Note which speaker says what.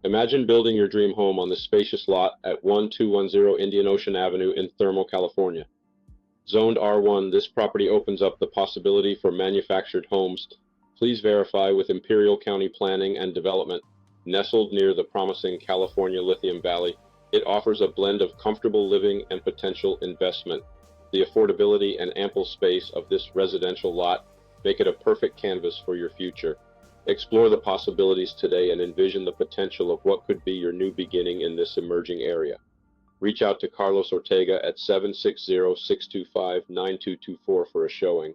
Speaker 1: Imagine building your dream home on this spacious lot at 1210 Indian Ocean Avenue in Thermal, California. Zoned R1, this property opens up the possibility for manufactured homes. Please verify with Imperial County Planning and Development. Nestled near the promising California Lithium Valley, it offers a blend of comfortable living and potential investment. The affordability and ample space of this residential lot make it a perfect canvas for your future. Explore the possibilities today and envision the potential of what could be your new beginning in this emerging area. Reach out to Carlos Ortega at 760-625-9224 for a showing.